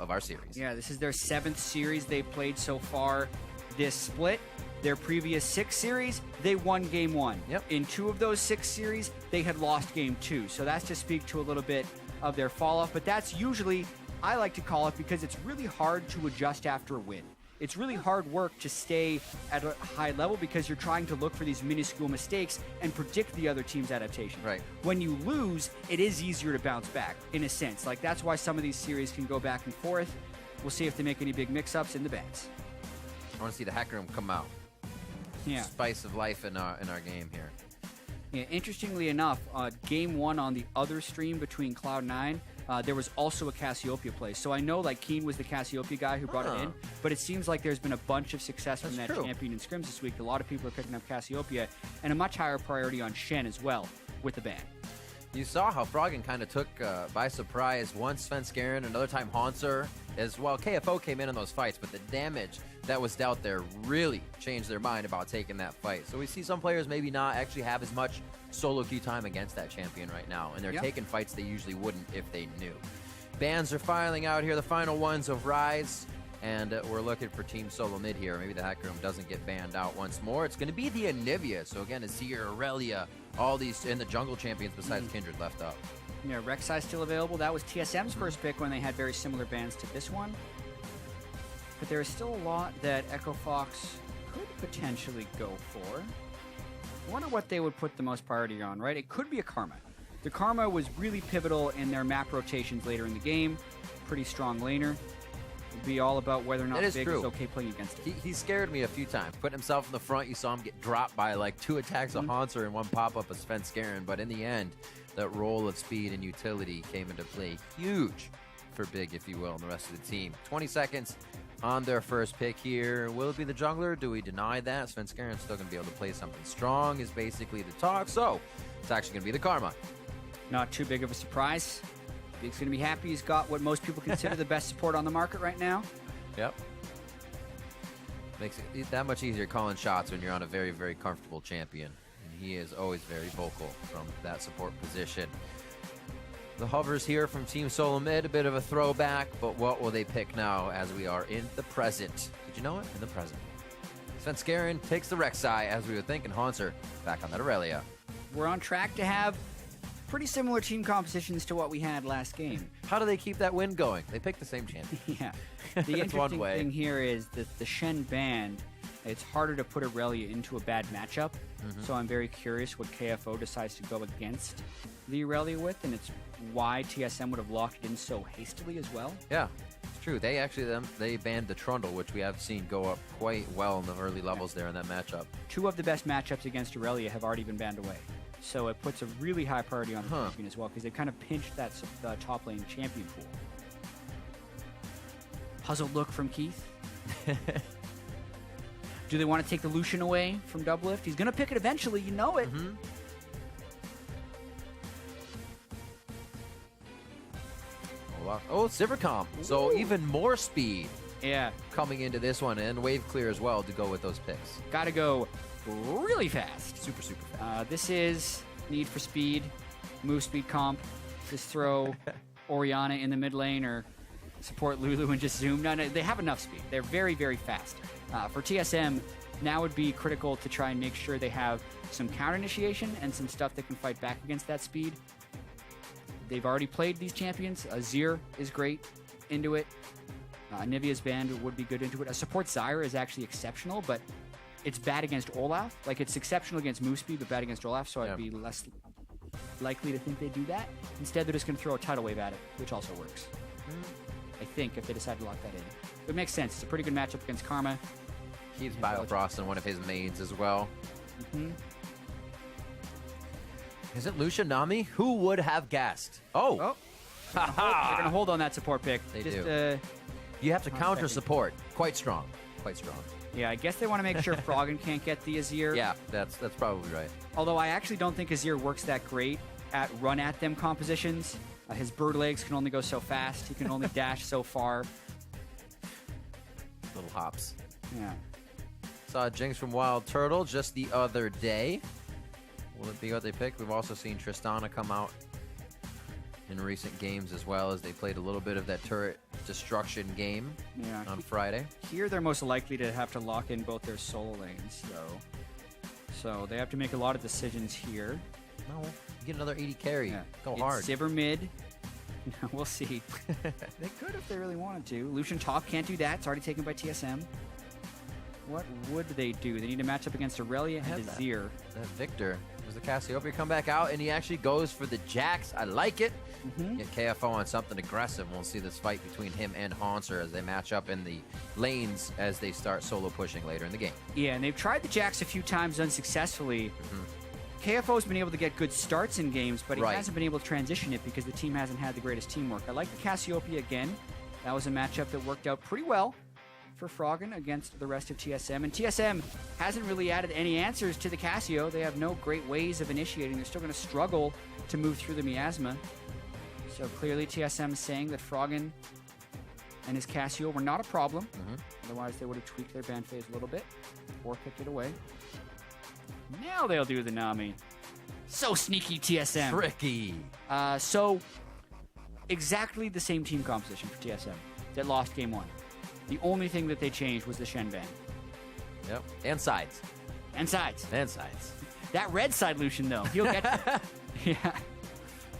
of our series. Yeah, this is their 7th series they've played so far this split. Their previous 6 series, they won Game 1. Yep. In 2 of those 6 series, they had lost Game 2. So that's to speak to a little bit of their fall-off. But that's usually, I like to call it, because it's really hard to adjust after a win. It's really hard work to stay at a high level because you're trying to look for these minuscule mistakes and predict the other team's adaptation. Right. When you lose, it is easier to bounce back, in a sense. Like, that's why some of these series can go back and forth. We'll see if they make any big mix-ups in the bands. I want to see the hacker room come out. Yeah. Spice of life in our game here. Yeah, interestingly enough, Game 1 on the other stream between Cloud9, there was also a Cassiopeia play. So I know, like, Keen was the Cassiopeia guy who brought it in, but it seems like there's been a bunch of success from that champion in scrims this week. A lot of people are picking up Cassiopeia, and a much higher priority on Shen as well with the ban. You saw how Froggen kind of took by surprise once Svenskeren, another time Haunter as well. KFO came in those fights, but the damage that was dealt there really changed their mind about taking that fight. So we see some players maybe not actually have as much solo queue time against that champion right now, and they're taking fights they usually wouldn't if they knew. Bans are filing out here, the final ones of Rise, and we're looking for Team SoloMid here. Maybe the hacker room doesn't get banned out once more. It's going to be the Anivia. So again, Azir, Aurelia, all these, and the jungle champions besides Kindred left up. Yeah, Rek'Sai still available. That was TSM's first pick when they had very similar bans to this one. But there is still a lot that Echo Fox could potentially go for. I wonder what they would put the most priority on, right? It could be a Karma. The Karma was really pivotal in their map rotations later in the game. Pretty strong laner. It'd be all about whether or not Big is okay playing against it. He scared me a few times. Putting himself in the front, you saw him get dropped by like 2 attacks of Haunter and 1 pop-up of Svenskeren. But in the end, that role of speed and utility came into play. Huge for Big, if you will, and the rest of the team. 20 seconds on their first pick here. Will it be the jungler? Do we deny that? Svenskeren's still going to be able to play something strong is basically the talk. So it's actually going to be the Karma. Not too big of a surprise. Big's going to be happy. He's got what most people consider the best support on the market right now. Yep. Makes it that much easier calling shots when you're on a very, very comfortable champion. And he is always very vocal from that support position. The hovers here from Team SoloMid, a bit of a throwback, but what will they pick now as we are in the present? Did you know it? In the present. Svenskeren takes the Rek'Sai, as we would think, and Haunter back on that Aurelia. We're on track to have pretty similar team compositions to what we had last game. How do they keep that win going? They pick the same champion. Yeah. The interesting thing here is that the Shen band, it's harder to put Aurelia into a bad matchup. So I'm very curious what KFO decides to go against the Aurelia with, and it's why TSM would have locked it in so hastily as well. Yeah, it's true. They actually they banned the Trundle, which we have seen go up quite well in the early levels there in that matchup. 2 of the best matchups against Aurelia have already been banned away. So it puts a really high priority on the champion as well, because they kind of pinched that top lane champion pool. Puzzled look from Keith. Do they want to take the Lucian away from Doublelift? He's going to pick it eventually, you know it. Oh, Sivercom. So even more speed. Yeah. Coming into this one, and wave clear as well to go with those picks. Got to go really fast. Super, super fast. This is need for speed, move speed comp. Just throw Orianna in the mid lane or support Lulu and just zoom. No, they have enough speed. They're very, very fast. For TSM, now would be critical to try and make sure they have some counter initiation and some stuff that can fight back against that speed. They've already played these champions. Azir is great into it. Nivea's band would be good into it. Support Zyra is actually exceptional, but it's bad against Olaf. Like, it's exceptional against move speed, but bad against Olaf, so I'd be less likely to think they do that. Instead, they're just going to throw a tidal wave at it, which also works. I think, if they decide to lock that in. It makes sense. It's a pretty good matchup against Karma. Keeps Biofrost in one of his mains as well. Is it Lucia Nami? Who would have guessed? Oh! They're going to hold on that support pick. They do. You have to counter support. Quite strong. Quite strong. Yeah, I guess they want to make sure Froggen can't get the Azir. Yeah, that's probably right. Although I actually don't think Azir works that great at run-at-them compositions. His bird legs can only go so fast. He can only dash so far. Little hops. Yeah. Saw Jinx from Wild Turtle just the other day. Will it be what they pick? We've also seen Tristana come out in recent games as well, as they played a little bit of that turret destruction game Yeah. on Friday. Here, they're most likely to have to lock in both their solo lanes, though. So they have to make a lot of decisions here. No, get another 80 carry. Yeah. Go It's hard. Sivir mid. We'll see. They could if they really wanted to. Lucian top can't do that. It's already taken by TSM. What would they do? They need to match up against Aurelia and Azir. That Victor. There's the Cassiopeia come back out, and he actually goes for the Jax. I like it. Get KFO on something aggressive. We'll see this fight between him and Haunter as they match up in the lanes as they start solo pushing later in the game. Yeah, and they've tried the Jax a few times unsuccessfully. KFO's been able to get good starts in games, but he hasn't been able to transition it because the team hasn't had the greatest teamwork. I like the Cassiopeia again. That was a matchup that worked out pretty well for Froggen against the rest of TSM. And TSM hasn't really added any answers to the Cassio. They have no great ways of initiating. They're still going to struggle to move through the miasma. So clearly TSM is saying that Froggen and his Cassio were not a problem. Otherwise they would have tweaked their ban phase a little bit or picked it away. Now they'll do the Nami. So sneaky, TSM. Tricky. So exactly the same team composition for TSM that lost game 1. The only thing that they changed was the Shen ban. Yep. And sides. And sides. And sides. That red side Lucian, though, he'll get... Yeah.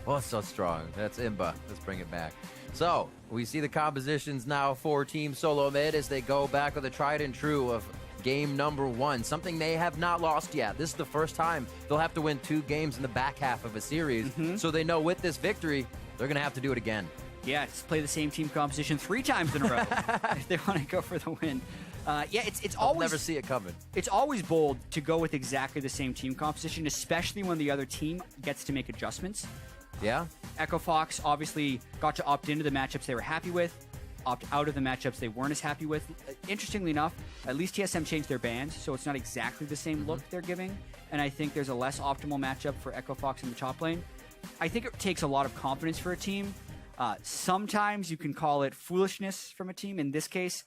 Oh, so strong. That's Imba. Let's bring it back. So, we see the compositions now for Team SoloMid as they go back with a tried and true of game number 1, something they have not lost yet. This is the first time they'll have to win 2 games in the back half of a series, so they know with this victory, they're going to have to do it again. Yeah, just play the same team composition 3 times in a row if they want to go for the win. Yeah, it's I'll always... never see it coming. It's always bold to go with exactly the same team composition, especially when the other team gets to make adjustments. Yeah? Echo Fox obviously got to opt into the matchups they were happy with, opt out of the matchups they weren't as happy with. Interestingly enough, at least TSM changed their bans, so it's not exactly the same look they're giving, and I think there's a less optimal matchup for Echo Fox in the top lane. I think it takes a lot of confidence for a team. Sometimes you can call it foolishness from a team. In this case,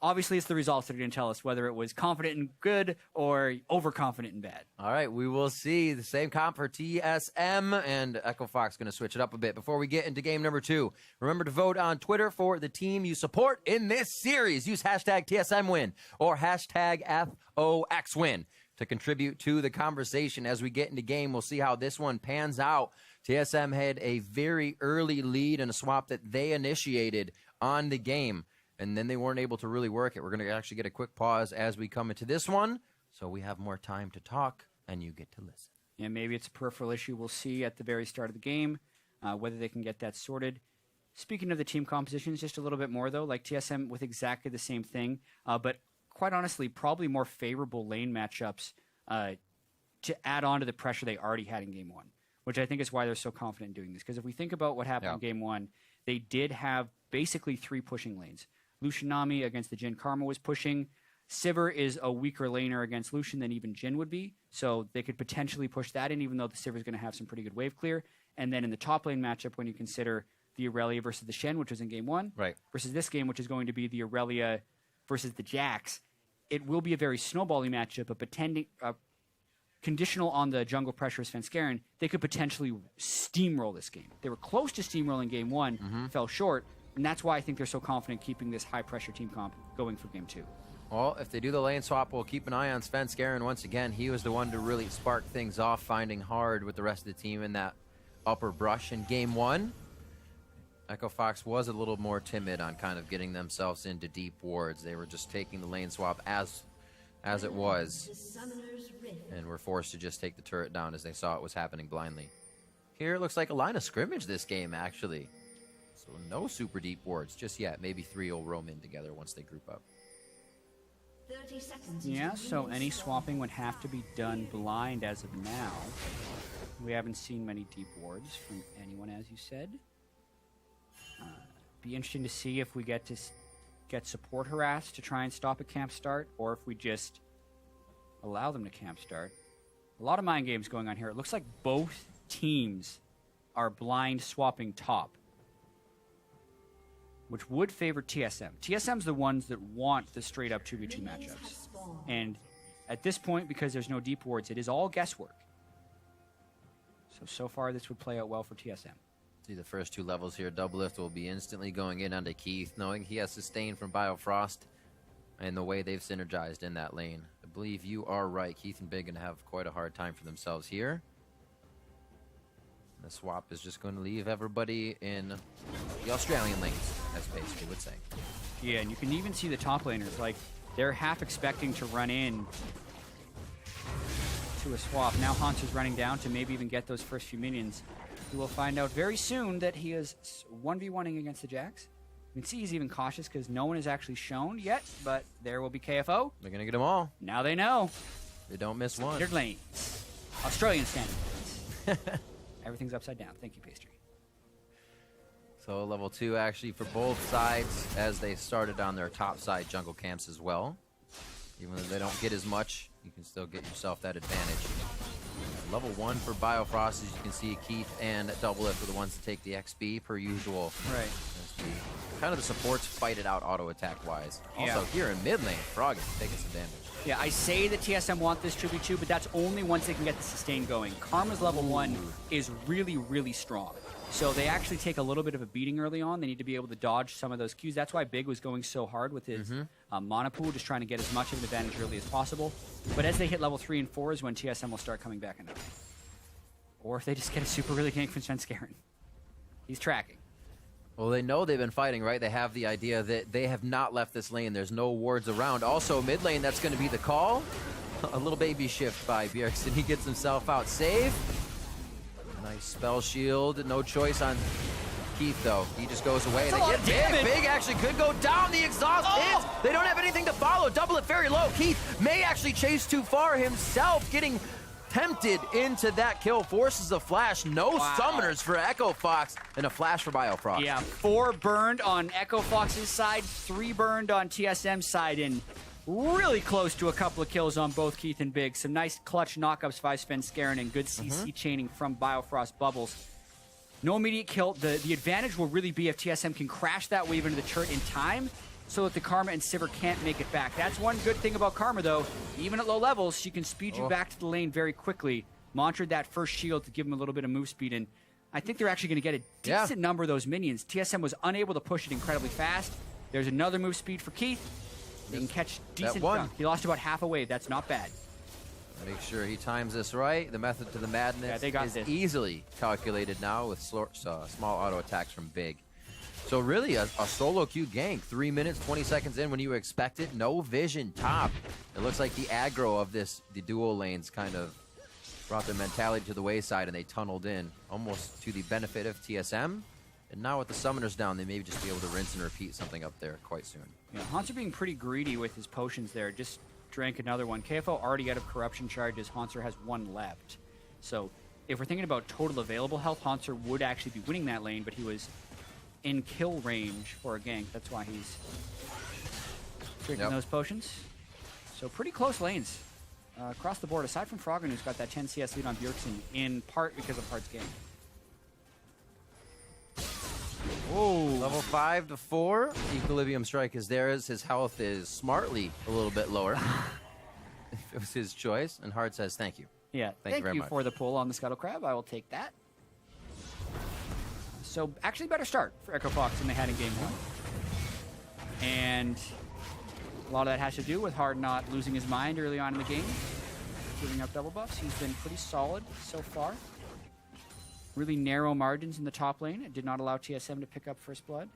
obviously it's the results that are going to tell us whether it was confident and good or overconfident and bad. All right, we will see the same comp for TSM, and Echo Fox going to switch it up a bit. Before we get into game number 2, remember to vote on Twitter for the team you support in this series. Use hashtag TSMWin or hashtag FOXWin to contribute to the conversation. As we get into game, we'll see how this one pans out. TSM had a very early lead in a swap that they initiated on the game, and then they weren't able to really work it. We're going to actually get a quick pause as we come into this one, so we have more time to talk, and you get to listen. Yeah, maybe it's a peripheral issue. We'll see at the very start of the game whether they can get that sorted. Speaking of the team compositions, just a little bit more, though, like TSM with exactly the same thing, but quite honestly, probably more favorable lane matchups to add on to the pressure they already had in game 1. Which I think is why they're so confident in doing this. Because if we think about what happened in game 1, they did have basically 3 pushing lanes. Lucian Nami against the Jhin Karma was pushing. Sivir is a weaker laner against Lucian than even Jhin would be. So they could potentially push that in, even though the Sivir is going to have some pretty good wave clear. And then in the top lane matchup, when you consider the Aurelia versus the Shen, which was in game 1, versus this game, which is going to be the Aurelia versus the Jax, it will be a very snowbally matchup, but conditional on the jungle pressure of Svenskeren, they could potentially steamroll this game. They were close to steamrolling game 1, fell short, and that's why I think they're so confident keeping this high-pressure team comp going for game 2. Well, if they do the lane swap, we'll keep an eye on Svenskeren once again. He was the one to really spark things off, finding hard with the rest of the team in that upper brush in game 1. Echo Fox was a little more timid on kind of getting themselves into deep wards. They were just taking the lane swap as it was, and were forced to just take the turret down as they saw it was happening blindly. Here it looks like a line of scrimmage this game, actually. So no super deep wards just yet. Maybe 3 will roam in together once they group up. 30 seconds. Yeah, so any swapping would have to be done blind as of now. We haven't seen many deep wards from anyone, as you said. Be interesting to see if we get support harass to try and stop a camp start, or if we just allow them to camp start. A lot of mind games going on here. It looks like both teams are blind swapping top, which would favor TSM. TSM's the ones that want the straight up 2v2 matchups. And at this point, because there's no deep wards, it is all guesswork. So far this would play out well for TSM. See the first 2 levels here. Doublelift will be instantly going in onto Keith, knowing he has sustained from Biofrost and the way they've synergized in that lane. I believe you are right. Keith and Big going to have quite a hard time for themselves here. The swap is just going to leave everybody in the Australian lanes, as basically would say. Yeah, and you can even see the top laners, like, they're half expecting to run in to a swap. Now Hanser's running down to maybe even get those first few minions. We will find out very soon that he is 1v1ing against the Jax. You can see he's even cautious because no one is actually shown yet, but there will be KFO. They're going to get them all. Now they know. They don't miss one. Standard lanes. Australian standard lanes. Everything's upside down. Thank you, Pastry. So level 2 actually for both sides as they started on their top side jungle camps as well. Even though they don't get as much, you can still get yourself that advantage. Level 1 for Biofrost, as you can see, Keith and Doublelift are the ones to take the XP per usual. Right. Kind of the supports fight it out auto attack wise. Also here in mid lane, Frog is taking some damage. Yeah, I say the TSM want this 2v2, but that's only once they can get the sustain going. Karma's level 1 is really, really strong. So they actually take a little bit of a beating early on. They need to be able to dodge some of those Qs. That's why Big was going so hard with his mana pool, just trying to get as much of an advantage early as possible. But as they hit level 3 and 4 is when TSM will start coming back into it. Or if they just get a super early gank from Svenskeren. He's tracking. Well, they know they've been fighting, right? They have the idea that they have not left this lane. There's no wards around. Also, mid lane, that's going to be the call. A little baby shift by Bjergsen. He gets himself out. Save. Nice spell shield. No choice on Keith, though. He just goes away. They get Big. Big actually could go down. The exhaust hits. They don't have anything to follow. Double it very low. Keith may actually chase too far himself, getting tempted into that kill. Forces a flash. No summoners for Echo Fox, and a flash for Biofrost. Yeah, 4 burned on Echo Fox's side, 3 burned on TSM's side, and really close to a couple of kills on both Keith and Big. Some nice clutch knockups by Svenskeren and good CC chaining from Biofrost Bubbles. No immediate kill. The advantage will really be if TSM can crash that wave into the turret in time so that the Karma and Sivir can't make it back. That's one good thing about Karma, though. Even at low levels, she can speed you back to the lane very quickly. Mantra'd that first shield to give him a little bit of move speed, and I think they're actually going to get a decent number of those minions. TSM was unable to push it incredibly fast. There's another move speed for Keith. They can catch decent chunk. He lost about half a wave. That's not bad. Make sure he times this right. The method to the madness is easily calculated now with small auto attacks from Big. So really a solo queue gank. 3 minutes, 20 seconds in when you expect it. No vision top. It looks like the aggro of the dual lanes kind of brought their mentality to the wayside and they tunneled in almost to the benefit of TSM. And now with the summoners down, they may just be able to rinse and repeat something up there quite soon. Yeah, Hanser being pretty greedy with his potions there. Just drank another one. KFO already out of corruption charges. Hanser has 1 left. So if we're thinking about total available health, Hanser would actually be winning that lane, but he was in kill range for a gank. That's why he's drinking those potions. So pretty close lanes across the board, aside from Froggen, who's got that 10 CS lead on Bjergsen, in part because of Heart's gank. Whoa. Level 5 to 4. Equilibrium strike is theirs. His health is smartly a little bit lower. It was his choice, and Hart says thank you. Yeah, thank you very much for the pull on the Scuttle Crab. I will take that. So actually better start for Echo Fox than they had in game 1. And a lot of that has to do with Hard not losing his mind early on in the game, giving up double buffs. He's been pretty solid so far. Really narrow margins in the top lane. It did not allow TSM to pick up first blood.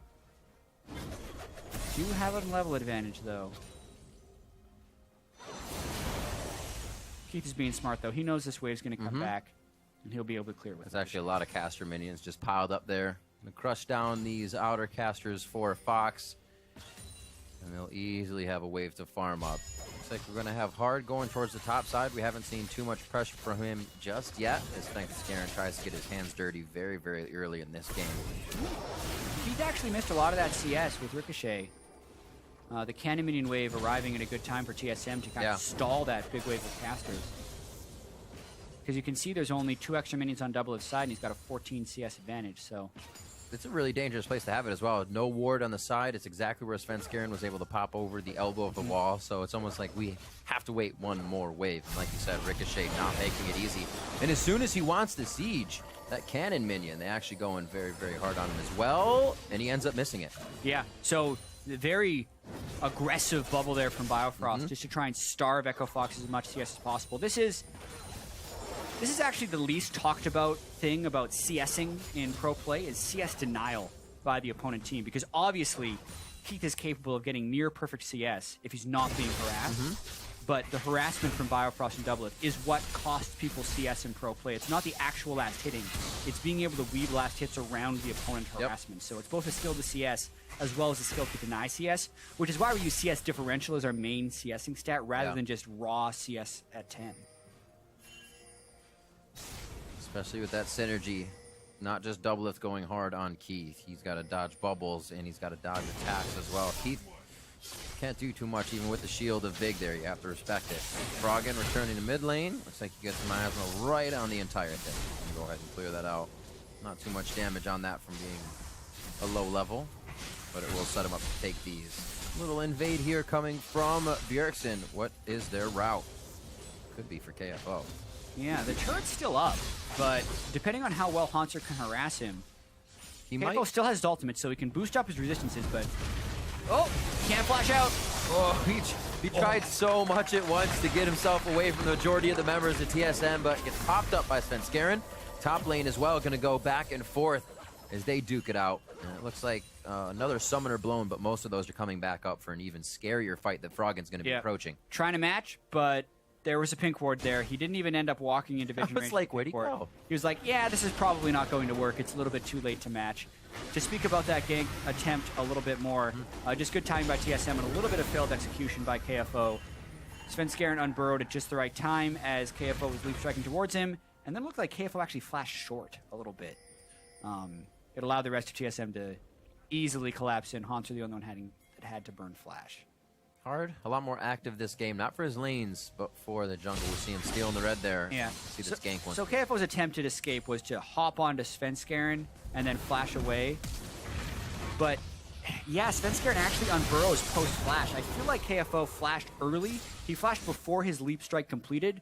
Do have a level advantage, though. Keith is being smart, though. He knows this wave's going to come back, and he'll be able to clear with it. There's actually a lot of caster minions just piled up there. Gonna crush down these outer casters for Fox, and they'll easily have a wave to farm up. Looks like we're going to have Hard going towards the top side. We haven't seen too much pressure from him just yet, as Svenskeren tries to get his hands dirty very, very early in this game. He's actually missed a lot of that CS with Ricochet. The Cannon Minion wave arriving at a good time for TSM to kind of stall that big wave of casters. Because you can see there's only 2 extra minions on double his side, and he's got a 14 CS advantage, so... It's a really dangerous place to have it as well. No ward on the side. It's exactly where Svenskeren was able to pop over the elbow of the wall, so it's almost like we have to wait one more wave. And like you said, Ricochet not making it easy. And as soon as he wants the siege, that cannon minion. They actually going very, very hard on him as well, and he ends up missing it. Yeah, so very aggressive bubble there from Biofrost just to try and starve Echo Fox as much CS as possible. This is actually the least talked about thing about CSing in pro play is CS denial by the opponent team, because obviously Keith is capable of getting near perfect CS if he's not being harassed. But the harassment from Biofrost and Doublelift is what costs people CS in pro play. It's not the actual last hitting. It's being able to weave last hits around the opponent harassment. So it's both a skill to CS as well as a skill to deny CS, which is why we use CS differential as our main CSing stat rather than just raw CS at 10. Especially with that synergy. Not just Doublelift going hard on Keith. He's got to dodge bubbles, and he's got to dodge attacks as well. Keith can't do too much even with the shield of Vig there. You have to respect it. Froggen returning to mid lane. Looks like he gets miasma right on the entire thing. Go ahead and clear that out. Not too much damage on that from being a low level, but it will set him up to take these. Little invade here coming from Bjergsen. What is their route? Could be for KFO. Yeah, the turret's still up, but depending on how well Haunter can harass him, KFO still has his ultimate, so he can boost up his resistances, but... Oh, can't flash out. Oh, he tried so much at once to get himself away from the majority of the members of TSM, but gets popped up by Svenskeren. Top lane as well, going to go back and forth as they duke it out. And it looks like another summoner blown, but most of those are coming back up for an even scarier fight that Froggen's going to be approaching. Trying to match, but there was a pink ward there. He didn't even end up walking into vision range. I was like, where'd he go? He was like, yeah, this is probably not going to work. It's a little bit too late to match. To speak about that gank attempt a little bit more, just good timing by TSM and a little bit of failed execution by KFO. Svenskeren unburrowed at just the right time as KFO was leap striking towards him, and then it looked like KFO actually flashed short a little bit. It allowed the rest of TSM to easily collapse in. Haunter the only one that had to burn flash. Hard, a lot more active this game, not for his lanes, but for the jungle. We see him stealing the red there. Yeah. See this gank one. So KFO's attempted escape was to hop onto Svenskeren and then flash away. But yeah, Svenskeren actually unburrows post-flash. I feel like KFO flashed early. He flashed before his leap strike completed,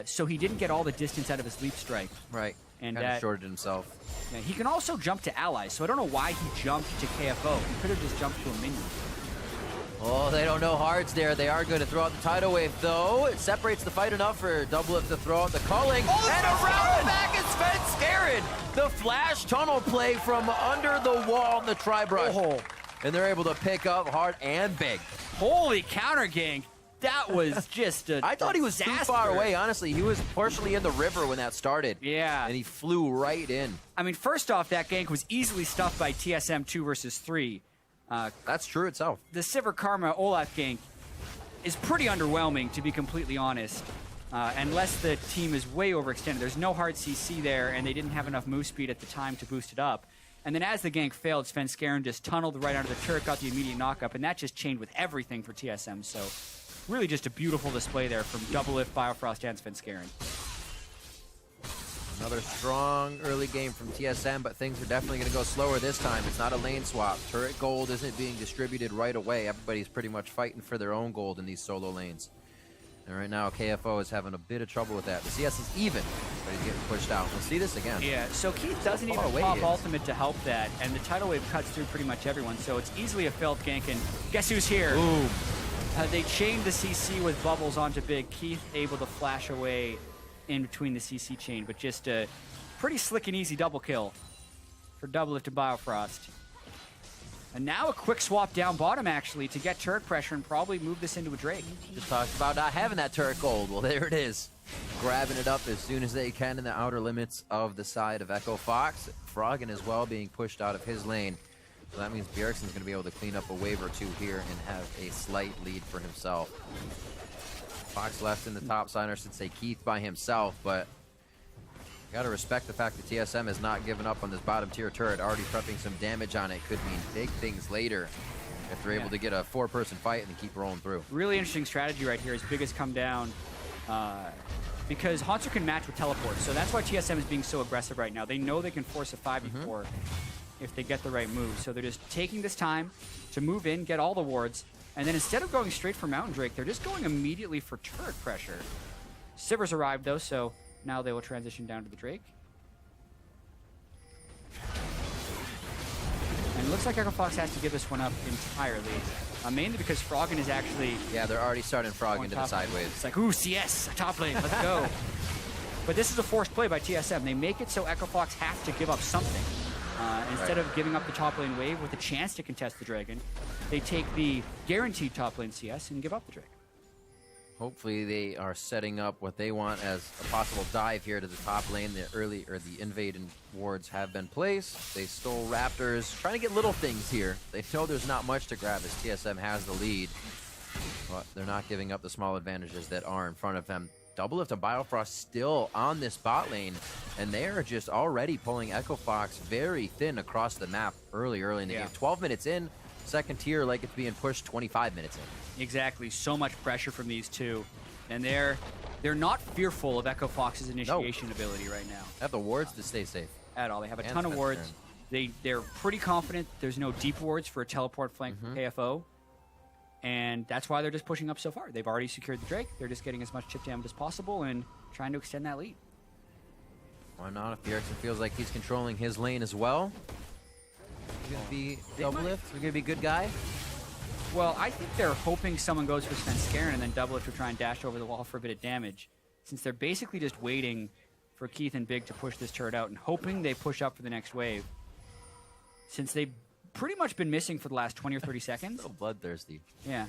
so he didn't get all the distance out of his leap strike. Right. And kind of shorted himself. Yeah, he can also jump to allies, so I don't know why he jumped to KFO. He could have just jumped to a minion. Oh, they don't know Hards there. They are going to throw out the tidal wave, though. It separates the fight enough for Doublelift to throw out the calling. Oh, and around back is Svenskeren. The flash tunnel play from under the wall in the tri-brush. Oh. And they're able to pick up Hard and Big. Holy counter gank. That was just a I thought he was too far away, honestly. He was partially in the river when that started. Yeah. And he flew right in. I mean, first off, that gank was easily stuffed by TSM 2 versus 3. That's true itself. The Sivir Karma Olaf gank is pretty underwhelming, to be completely honest. Unless the team is way overextended. There's no hard CC there, and they didn't have enough move speed at the time to boost it up. And then as the gank failed, Svenskeren just tunneled right under the turret, got the immediate knockup, and that just chained with everything for TSM. So really just a beautiful display there from Doublelift, Biofrost, and Svenskeren. Another strong early game from TSM, but things are definitely going to go slower this time. It's not a lane swap. Turret gold isn't being distributed right away. Everybody's pretty much fighting for their own gold in these solo lanes. And right now, KFO is having a bit of trouble with that. The CS is even, but he's getting pushed out. We'll see this again. Yeah, so Keith doesn't even pop ultimate to help that, and the tidal wave cuts through pretty much everyone, so it's easily a failed gank, and guess who's here? Boom. They chained the CC with bubbles onto Big. Keith able to flash away in between the CC chain, but just a pretty slick and easy double kill for Doublelift and Biofrost. And now a quick swap down bottom, actually, to get turret pressure and probably move this into a Drake. Just talked about not having that turret gold. Well, there it is. Grabbing it up as soon as they can in the outer limits of the side of Echo Fox. Froggen as well being pushed out of his lane. So that means Bjergsen's going to be able to clean up a wave or two here and have a slight lead for himself. Fox left in the top side, or should say Keith by himself, but you got to respect the fact that TSM has not given up on this bottom tier turret, already prepping some damage on it. Could mean big things later if they're able to get a 4-person fight and keep rolling through. Really interesting strategy right here as Big has come down because Haunter can match with teleports, so that's why TSM is being so aggressive right now. They know they can force a 5v4 if they get the right move, so they're just taking this time to move in, get all the wards, and then instead of going straight for Mountain Drake, they're just going immediately for turret pressure. Sivir's arrived, though, so now they will transition down to the Drake. And it looks like Echo Fox has to give this one up entirely. Mainly because Froggen is actually... Yeah, they're already starting Frog into the sideways. It's like, ooh, CS, top lane, let's go. But this is a forced play by TSM. They make it so Echo Fox has to give up something. Instead of giving up the top lane wave with a chance to contest the Dragon, they take the guaranteed top lane CS and give up the Dragon. Hopefully they are setting up what they want as a possible dive here to the top lane. The invade and wards have been placed. They stole Raptors, trying to get little things here. They know there's not much to grab as TSM has the lead, but they're not giving up the small advantages that are in front of them. Doublelift and Biofrost still on this bot lane, and they are just already pulling Echo Fox very thin across the map early in the game. 12 minutes in, second tier like it's being pushed 25 minutes in. Exactly, so much pressure from these two, and they're not fearful of Echo Fox's initiation ability right now. They have the wards to stay safe. At all, they have a ton of wards. They're pretty confident there's no deep wards for a teleport flank from KFO, and that's why they're just pushing up so far. They've already secured the Drake. They're just getting as much chip damage as possible and trying to extend that lead. Why not if Bjergsen feels like he's controlling his lane as well? He's gonna be Doublelift. He's gonna be a good guy. Well, I think they're hoping someone goes for Svenskeren and then Doublelift will try and dash over the wall for a bit of damage, since they're basically just waiting for Keith and Big to push this turret out and hoping they push up for the next wave, since they've pretty much been missing for the last 20 or 30 seconds. So bloodthirsty. Yeah.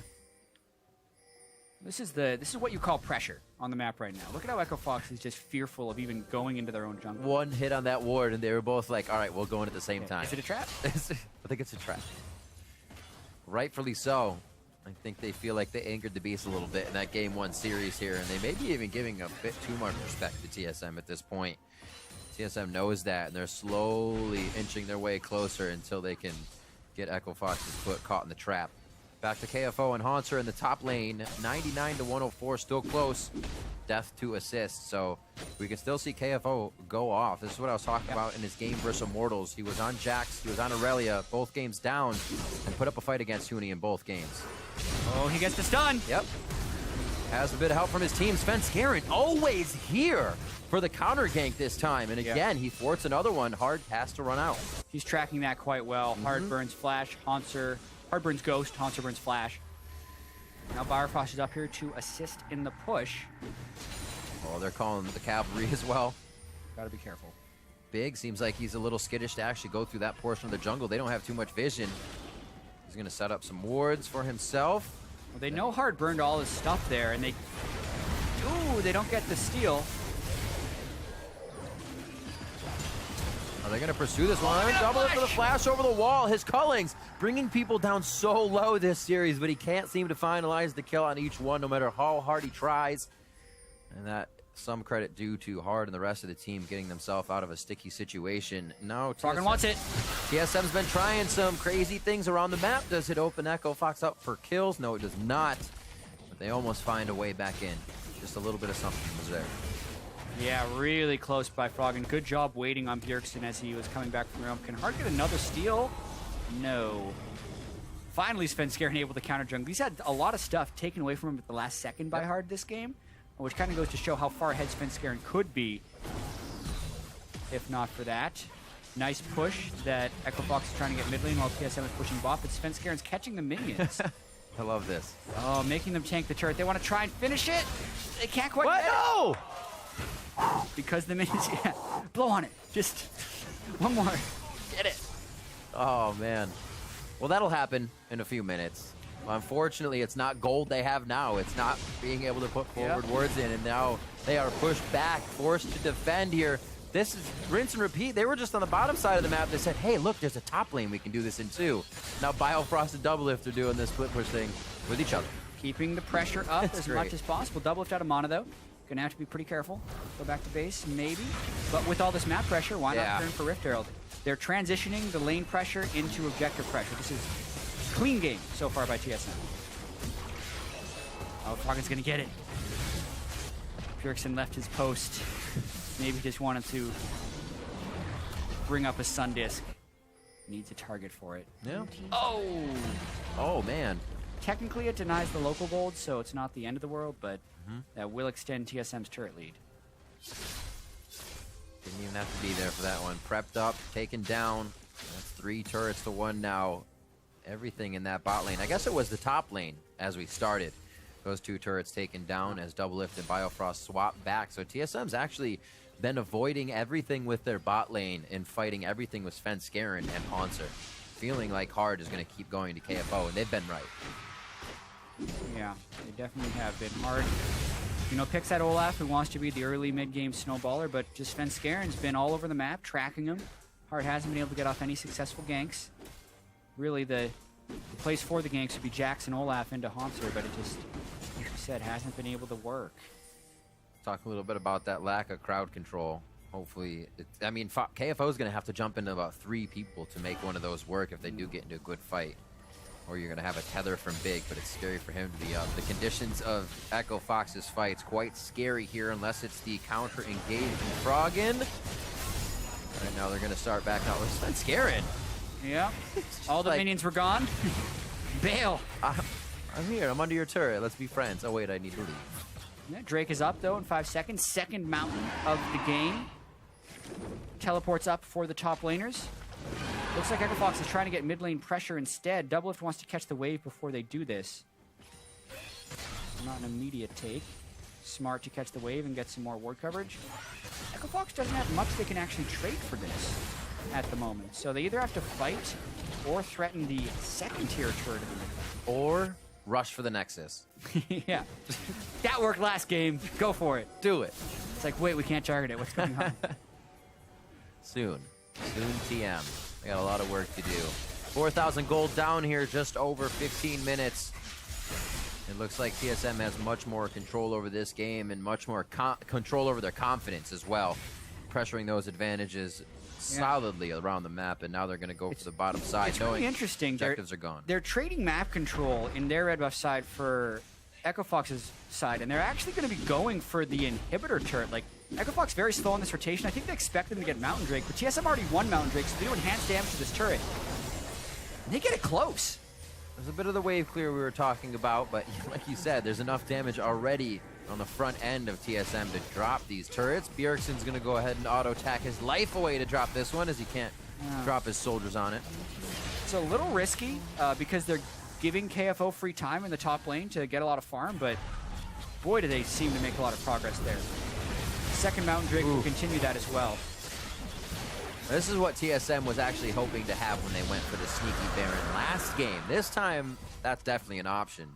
This is what you call pressure on the map right now. Look at how Echo Fox is just fearful of even going into their own jungle. One hit on that ward, and they were both like, all right, we'll go in at the same time. Is it a trap? I think it's a trap. Rightfully so. I think they feel like they angered the beast a little bit in that Game 1 series here, and they may be even giving a bit too much respect to TSM at this point. TSM knows that, and they're slowly inching their way closer until they can get Echo Fox's foot caught in the trap. Back to KFO and Haunter in the top lane. 99 to 104, still close. Death to assist, so we can still see KFO go off. This is what I was talking about in his game versus Immortals. He was on Jax, he was on Aurelia, both games down, and put up a fight against Huni in both games. Oh, he gets the stun. Yep. Has a bit of help from his team. Svenskeren always here for the counter gank this time. And again, he thwarts another one. Hard has to run out. He's tracking that quite well. Hard burns Flash, Haunter. Hard burns Ghost, Haunter burns Flash. Now Biofrost is up here to assist in the push. Oh, they're calling the cavalry as well. Gotta be careful. Big seems like he's a little skittish to actually go through that portion of the jungle. They don't have too much vision. He's going to set up some wards for himself. Well, they know Hard burned all his stuff there, and they don't get the steal. Are they going to pursue this one? Double it for the flash over the wall. His Cullings bringing people down so low this series, but he can't seem to finalize the kill on each one, no matter how hard he tries. And that some credit due to Hard and the rest of the team getting themselves out of a sticky situation. No, Froggen wants it. TSM's been trying some crazy things around the map. Does it open Echo Fox up for kills? No, it does not. But they almost find a way back in. Just a little bit of something was there. Yeah, really close by Froggen. Good job waiting on Bjergsen as he was coming back from the realm. Can Hard get another steal? No. Finally, Svenskeren able to counter jungle. He's had a lot of stuff taken away from him at the last second by Hard this game, which kind of goes to show how far ahead Svenskeren could be if not for that. Nice push that Echo Fox is trying to get mid lane while TSM is pushing bot, but Svenskeren's catching the minions. I love this. Oh, making them tank the turret. They want to try and finish it. They can't quite get No! it. Because the minions, blow on it. Just one more. Get it. Oh, man. Well, that'll happen in a few minutes. Unfortunately, it's not gold they have now. It's not being able to put forward wards in, and now they are pushed back, forced to defend here. This is rinse and repeat. They were just on the bottom side of the map. They said, hey, look, there's a top lane we can do this in too. Now Biofrost and Doublelift are doing this split push thing with each other. Keeping the pressure up as much as possible. Doublelift out of mana, though. Gonna have to be pretty careful. Go back to base, maybe. But with all this map pressure, why not turn for Rift Herald? They're transitioning the lane pressure into objective pressure. This is clean game so far by TSM. Oh, Froggen's gonna get it. Bjergsen left his post. Maybe just wanted to bring up a Sun Disc. Needs a target for it. Yeah. Oh! Oh, man. Technically, it denies the local gold, so it's not the end of the world, but that will extend TSM's turret lead. Didn't even have to be there for that one. Prepped up, taken down. That's 3 turrets to 1 now. Everything in that bot lane. I guess it was the top lane as we started. Those 2 turrets taken down as Doublelift and Biofrost swap back. So TSM's actually been avoiding everything with their bot lane and fighting everything with Svenskeren and Hanser. Feeling like Hard is going to keep going to KFO, and they've been right. Yeah, they definitely have been. Hard, you know, picks that Olaf who wants to be the early mid-game snowballer, but just Svenskeren's been all over the map, tracking him. Hard hasn't been able to get off any successful ganks. Really, the place for the ganks would be Jax and Olaf into Hanser, but it just, like you said, hasn't been able to work. Talk a little bit about that lack of crowd control. Hopefully, I mean, KFO is going to have to jump into about 3 people to make one of those work if they do get into a good fight. Or you're going to have a tether from Big, but it's scary for him to be up. The conditions of Echo Fox's fights quite scary here, unless it's the counter engage from Froggen. Right now, they're going to start back out with Svenskeren. Yeah, all the minions were gone. Bail. I'm here. I'm under your turret. Let's be friends. Oh, wait, I need to leave. Yeah, Drake is up, though, in 5 seconds. Second mountain of the game. Teleports up for the top laners. Looks like Echo Fox is trying to get mid lane pressure instead. Doublelift wants to catch the wave before they do this. Not an immediate take. Smart to catch the wave and get some more ward coverage. Echo Fox doesn't have much they can actually trade for this at the moment. So they either have to fight or threaten the second tier turret of the mid lane. Or rush for the Nexus. Yeah. That worked last game. Go for it. Do it. It's like, wait, we can't target it. What's going on? Soon. Soon TM. They got a lot of work to do. 4,000 gold down here, just over 15 minutes. It looks like TSM has much more control over this game and much more control over their confidence as well. Pressuring those advantages solidly around the map, and now they're going to go for the bottom side. It's really interesting. Objectives are gone. They're trading map control in their red buff side for Echo Fox's side, and they're actually going to be going for the inhibitor turret. Like, Echo Fox very slow in this rotation. I think they expect them to get Mountain Drake, but TSM already won Mountain Drake, so they do enhanced damage to this turret. And they get it close. There's a bit of the wave clear we were talking about, but like you said, there's enough damage already on the front end of TSM to drop these turrets. Bjergsen's going to go ahead and auto-attack his life away to drop this one, as he can't drop his soldiers on it. It's a little risky because they're giving KFO free time in the top lane to get a lot of farm, but boy, do they seem to make a lot of progress there. Second Mountain Drake will continue that as well. This is what TSM was actually hoping to have when they went for the sneaky Baron last game. This time, that's definitely an option.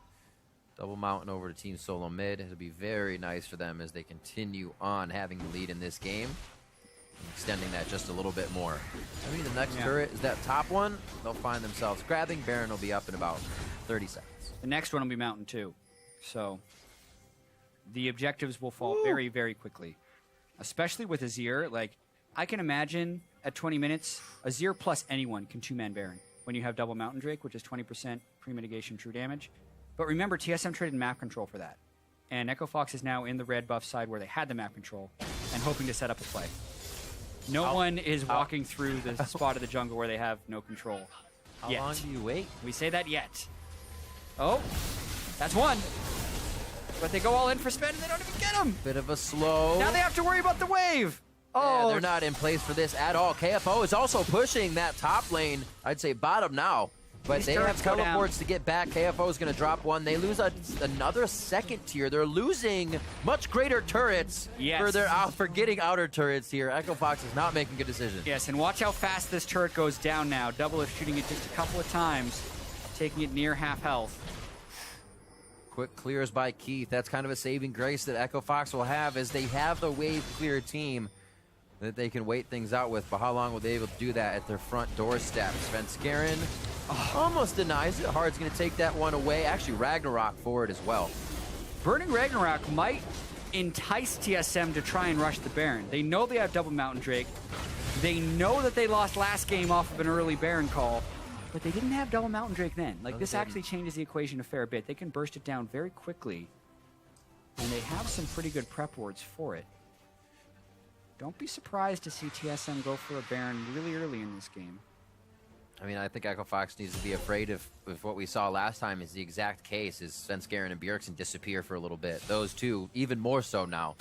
Double Mountain over to Team SoloMid. It'll be very nice for them as they continue on having the lead in this game. Extending that just a little bit more. I mean, the next turret is that top one. They'll find themselves grabbing. Baron will be up in about 30 seconds. The next one will be Mountain 2. So the objectives will fall very, very quickly. Especially with Azir. Like, I can imagine at 20 minutes, Azir plus anyone can 2-man Baron when you have double Mountain Drake, which is 20% pre-mitigation true damage. But remember, TSM traded map control for that. And Echo Fox is now in the red buff side where they had the map control and hoping to set up a play. No one is walking through the spot of the jungle where they have no control. How long do you wait? We say that yet. Oh, that's one. But they go all in for spend and they don't even get him. Bit of a slow. Now they have to worry about the wave. Oh, yeah, they're not in place for this at all. KFO is also pushing that top lane. I'd say bottom now. But they have teleports to get back. KFO is going to drop one. They lose another second tier. They're losing much greater turrets for getting outer turrets here. Echo Fox is not making good decisions. Yes, and watch how fast this turret goes down now. Doublelift shooting it just a couple of times, taking it near half health. Quick clears by Keith. That's kind of a saving grace that Echo Fox will have, as they have the wave clear team that they can wait things out with. But how long will they be able to do that at their front doorstep? Svenskeren almost denies it. Hard's going to take that one away. Actually, Ragnarok forward as well. Burning Ragnarok might entice TSM to try and rush the Baron. They know they have double Mountain Drake. They know that they lost last game off of an early Baron call, but they didn't have double Mountain Drake then. Like, this actually changes the equation a fair bit. They can burst it down very quickly, and they have some pretty good prep wards for it. Don't be surprised to see TSM go for a Baron really early in this game. I mean, I think Echo Fox needs to be afraid if what we saw last time is the exact case, is Svenskeren and Bjergsen disappear for a little bit. Those two, even more so now,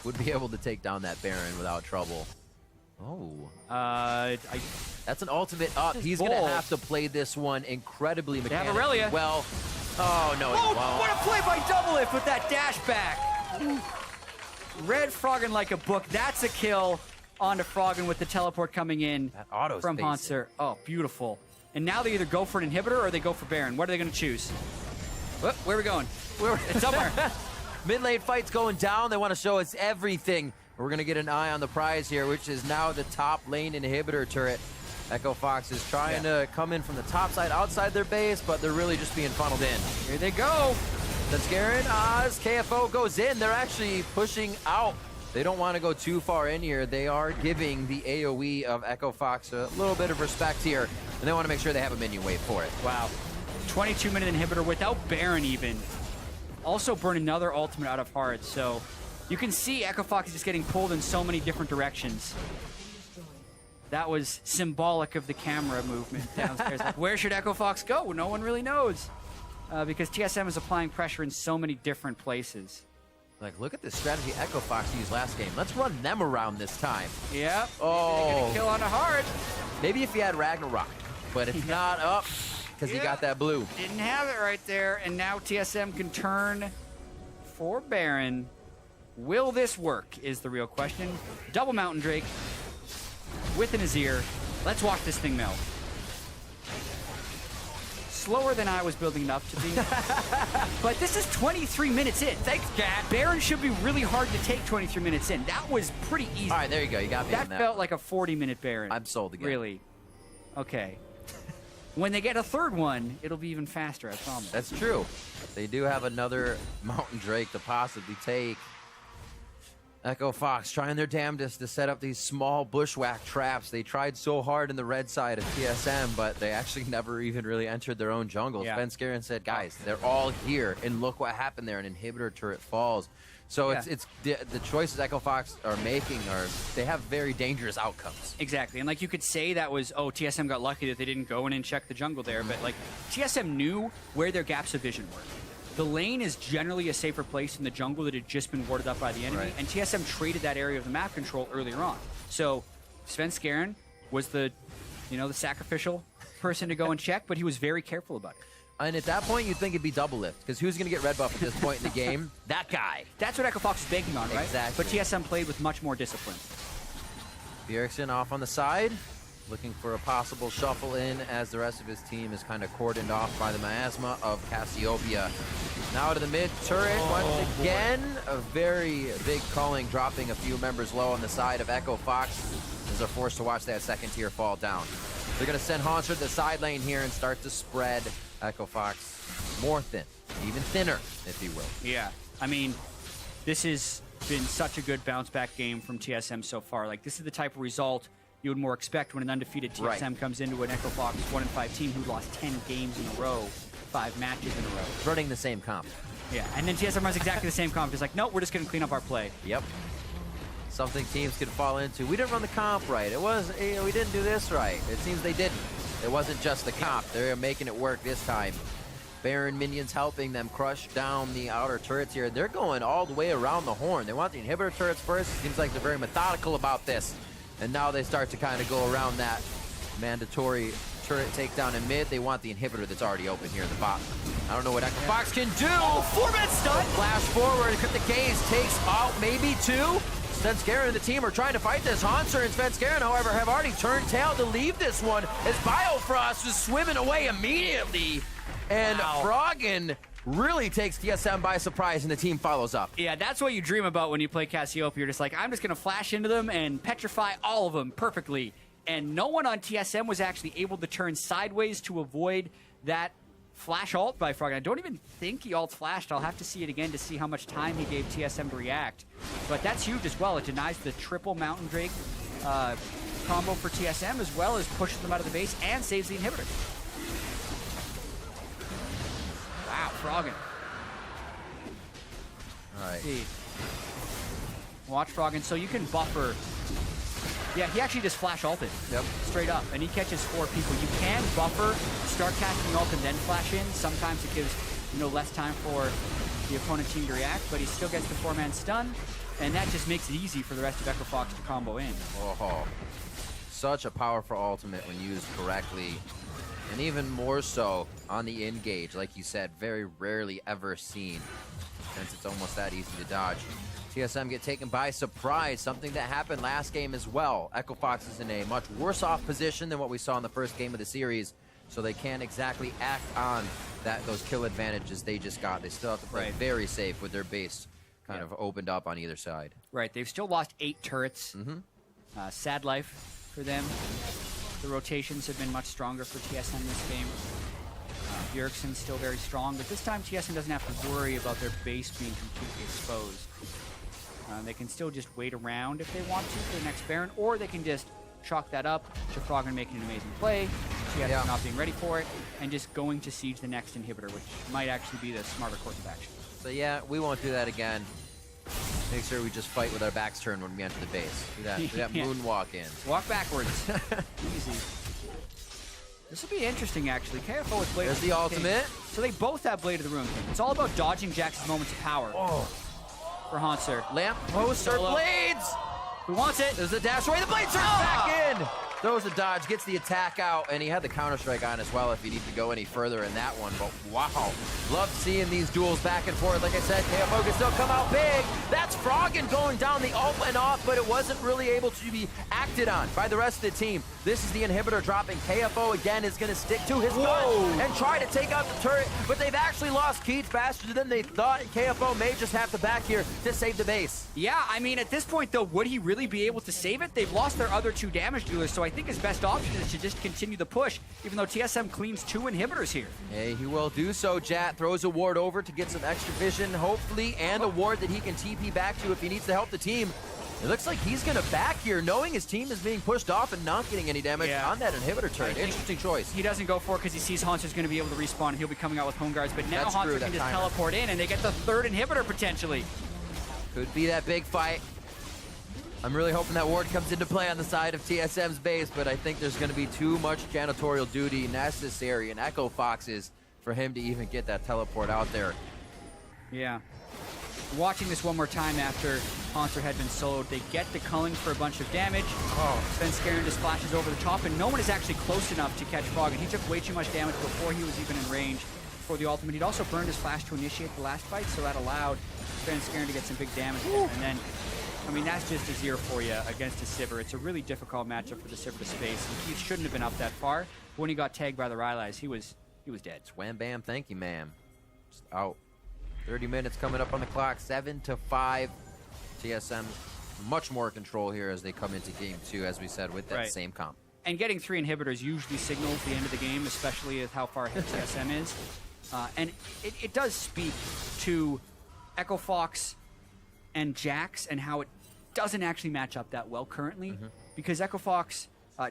would be able to take down that Baron without trouble. Oh. That's an ultimate up. He's going to have to play this one incredibly mechanically. They have Aurelia. Well, oh, no. What a play by Double Lift with that dash back. Red Froggen like a book. That's a kill onto Froggen with the teleport coming in from Hanser. Oh, beautiful. And now they either go for an inhibitor or they go for Baron. What are they going to choose? Where are we going? It's somewhere. Mid lane fight's going down. They want to show us everything. We're going to get an eye on the prize here, which is now the top lane inhibitor turret. Echo Fox is trying to come in from the top side outside their base, but they're really just being funneled in. Here they go. Svenskeren, Oz, KFO goes in. They're actually pushing out. They don't want to go too far in here. They are giving the AoE of Echo Fox a little bit of respect here, and they want to make sure they have a minion wait for it. Wow. 22-minute inhibitor without Baron even. Also burn another ultimate out of Heart, so you can see Echo Fox is just getting pulled in so many different directions. That was symbolic of the camera movement downstairs. Like, where should Echo Fox go? No one really knows. Because TSM is applying pressure in so many different places. Like, look at the strategy Echo Fox used last game. Let's run them around this time. Yep. Oh. They get a kill on a Heart. Maybe if you had Ragnarok, but it's not up because he got that blue. Didn't have it right there, and now TSM can turn for Baron. Will this work is the real question. Double Mountain Drake with an Azir. Let's watch this thing melt. Slower than I was building it up to be. But this is 23 minutes in. Thanks, Gat. Baron should be really hard to take 23 minutes in. That was pretty easy. All right, there you go. You got me on that. That felt like a 40-minute Baron. I'm sold again. Really? Okay. When they get a third one, it'll be even faster, I promise. That's true. They do have another Mountain Drake to possibly take. Echo Fox trying their damnedest to set up these small bushwhack traps. They tried so hard in the red side of TSM, but they actually never even really entered their own jungle. Yeah. Svenskeren said, guys, they're all here, and look what happened there. An inhibitor turret falls. So it's the choices Echo Fox are making they have very dangerous outcomes. Exactly, and like you could say that was, oh, TSM got lucky that they didn't go in and check the jungle there, but like TSM knew where their gaps of vision were. The lane is generally a safer place in the jungle that had just been warded up by the enemy, and TSM traded that area of the map control earlier on. So Svenskeren was the sacrificial person to go and check, but he was very careful about it. And at that point, you'd think it'd be double lift, because who's going to get red buff at this point in the game? That guy. That's what Echo Fox is banking on, right? Exactly. But TSM played with much more discipline. Bjergsen off on the side, looking for a possible shuffle in as the rest of his team is kind of cordoned off by the miasma of Cassiopeia. Now to the mid turret once again. A very big culling, dropping a few members low on the side of Echo Fox as they're forced to watch that second tier fall down. They're going to send Hanser to the side lane here and start to spread Echo Fox more thin, even thinner, if you will. Yeah, I mean, this has been such a good bounce back game from TSM so far. Like, this is the type of result you would more expect when an undefeated TSM comes into an Echo Fox 1-5 team who lost 10 games in a row, 5 matches in a row. Running the same comp. Yeah, and then TSM runs exactly the same comp. It's like, nope, we're just going to clean up our play. Yep. Something teams could fall into. We didn't run the comp right. It was, we didn't do this right. It seems they didn't. It wasn't just the comp. They're making it work this time. Baron minions helping them crush down the outer turrets here. They're going all the way around the horn. They want the inhibitor turrets first. It seems like they're very methodical about this. And now they start to kind of go around that mandatory turret takedown in mid. They want the inhibitor that's already open here in the bottom. I don't know what Echo Fox can do. Oh, 4-minute stun. Flash forward. The gaze takes out maybe 2. Svenskeren and the team are trying to fight this. Hanser and Svenskeren, however, have already turned tail to leave this one as Biofrost is swimming away immediately. And Froggen really takes TSM by surprise, and the team follows up. Yeah, that's what you dream about when you play Cassiopeia. You're just like, I'm just going to flash into them and petrify all of them perfectly. And no one on TSM was actually able to turn sideways to avoid that flash ult by Froggen. I don't even think he ult flashed. I'll have to see it again to see how much time he gave TSM to react. But that's huge as well. It denies the triple Mountain Drake combo for TSM, as well as pushes them out of the base and saves the inhibitor. Wow, Froggen. All right. See. Watch Froggen. So you can buffer. Yeah, he actually just flash ulted. Yep. Straight up. And he catches 4 people. You can buffer, start casting ult, and then flash in. Sometimes it gives less time for the opponent team to react, but he still gets the 4-man stun. and that just makes it easy for the rest of Echo Fox to combo in. Oh, such a powerful ultimate when used correctly. And even more so on the engage, like you said, very rarely ever seen, since it's almost that easy to dodge. TSM get taken by surprise, something that happened last game as well. Echo Fox is in a much worse off position than what we saw in the first game of the series, so they can't exactly act on those kill advantages they just got. They still have to play very safe with their base kind of opened up on either side. Right, they've still lost 8 turrets. Sad life for them. The rotations have been much stronger for TSM this game. Bjergsen's still very strong, but this time TSM doesn't have to worry about their base being completely exposed. They can still just wait around if they want to for the next Baron, or they can just chalk that up to Froggen making an amazing play, TSM not being ready for it, and just going to siege the next inhibitor, which might actually be the smarter course of action. So yeah, we won't do that again. Make sure we just fight with our backs turned when we enter the base. Do that moonwalk in. Walk backwards. Easy. This will be interesting, actually. KFO is Blade. There's the ultimate. So they both have Blade of the Ruin King. It's all about dodging Jax's moments of power. For Haunter. Lamp poster blades! Who wants it? There's a dash away. The blade turns back in! Throws a dodge, gets the attack out, and he had the counter-strike on as well if you need to go any further in that one. But wow, love seeing these duels back and forth. Like I said, KFO can still come out big. That's Froggen going down. The ult went off, but it wasn't really able to be acted on by the rest of the team. This is the inhibitor dropping. KFO again is going to stick to his gun and try to take out the turret, but they've actually lost Keith faster than they thought. KFO may just have to back here to save the base. Yeah, I mean, at this point, though, would he really be able to save it? They've lost their other 2 damage dealers, so I think his best option is to just continue the push, even though TSM cleans 2 inhibitors here. Hey, he will do so. Jat throws a ward over to get some extra vision, hopefully, and a ward that he can TP back to if he needs to help the team. It looks like he's going to back here, knowing his team is being pushed off and not getting any damage on that inhibitor turret. Interesting choice. He doesn't go for it because he sees Haunter's going to be able to respawn, and he'll be coming out with home guards, but now Haunter can just teleport in, and they get the 3rd inhibitor, potentially. Could be that big fight. I'm really hoping that ward comes into play on the side of TSM's base, but I think there's going to be too much janitorial duty necessary in Echo Fox's for him to even get that teleport out there. Yeah. Watching this one more time after Haunter had been soloed, they get the culling for a bunch of damage. Svenskeren just flashes over the top, and no one is actually close enough to catch Froggen. He took way too much damage before he was even in range for the ultimate. He'd also burned his flash to initiate the last fight, so that allowed Svenskeren to get some big damage. And then, I mean, that's just a 0 for you against a Sivir. It's a really difficult matchup for the Sivir to space, and Keith shouldn't have been up that far. But when he got tagged by the Rylai's, he was dead. Wham bam, thank you, ma'am. Just out. 30 minutes coming up on the clock, 7-5. TSM much more control here as they come into game 2, as we said, with that same comp. And getting 3 inhibitors usually signals the end of the game, especially with how far ahead TSM is. And it does speak to Echo Fox and Jax and how it doesn't actually match up that well currently, because Echo Fox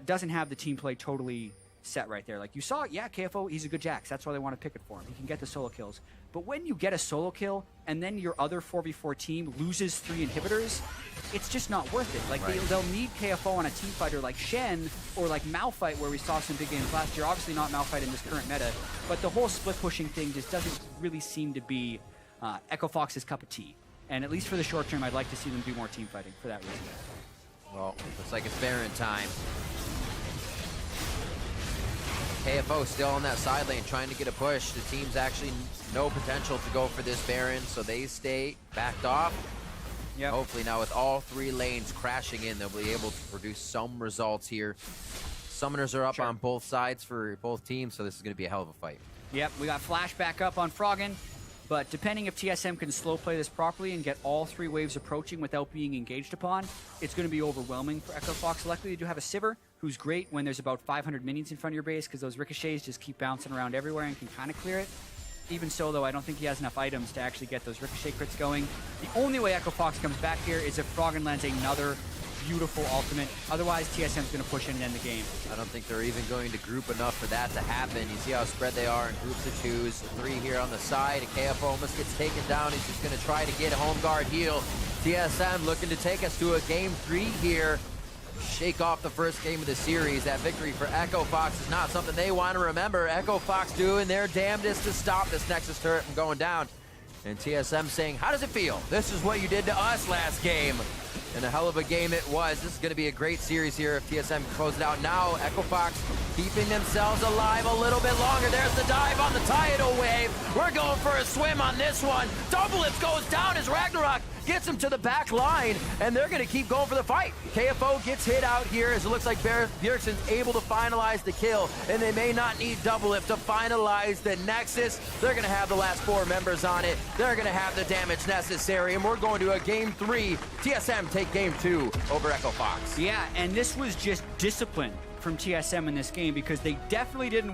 doesn't have the team play totally set right there. Like you saw, KFO, he's a good Jax. That's why they want to pick it for him. He can get the solo kills. But when you get a solo kill and then your other 4v4 team loses 3 inhibitors, it's just not worth it. Like they'll need KFO on a team fighter like Shen or like Malphite, where we saw some big games last year. Obviously not Malphite in this current meta, but the whole split pushing thing just doesn't really seem to be Echo Fox's cup of tea. And at least for the short term, I'd like to see them do more team fighting for that reason. Well, looks like it's Baron time. KFO still on that side lane trying to get a push. The team's actually no potential to go for this Baron, so they stay backed off. Hopefully now with all 3 lanes crashing in, they'll be able to produce some results here. Summoners are up on both sides for both teams, so this is going to be a hell of a fight. Yep, we got flash back up on Froggen, but depending if TSM can slow play this properly and get all 3 waves approaching without being engaged upon, it's going to be overwhelming for Echo Fox. Luckily, they do have a Sivir, who's great when there's about 500 minions in front of your base, because those ricochets just keep bouncing around everywhere and can kind of clear it. Even so, though, I don't think he has enough items to actually get those ricochet crits going. The only way Echo Fox comes back here is if Froggen lands another beautiful ultimate. Otherwise, TSM's going to push in and end the game. I don't think they're even going to group enough for that to happen. You see how spread they are in groups of 2s. 3 here on the side. KFO almost gets taken down. He's just going to try to get a home guard heal. TSM looking to take us to a game 3 here. Shake off the first game of the series. That victory for Echo Fox is not something they want to remember. Echo Fox doing their damnedest to stop this Nexus turret from going down. And TSM saying, how does it feel? This is what you did to us last game. And a hell of a game it was. This is going to be a great series here if TSM closes it out. Now, Echo Fox keeping themselves alive a little bit longer. There's the dive on the tidal wave. We're going for a swim on this one. Double Lift goes down as Ragnarok gets him to the back line, and they're going to keep going for the fight. KFO gets hit out here as it looks like Bjergsen's able to finalize the kill, and they may not need Double Lift to finalize the Nexus. They're going to have the last 4 members on it. They're going to have the damage necessary, and we're going to a game 3. TSM take game 2 over Echo Fox. Yeah, and this was just discipline from TSM in this game because they definitely didn't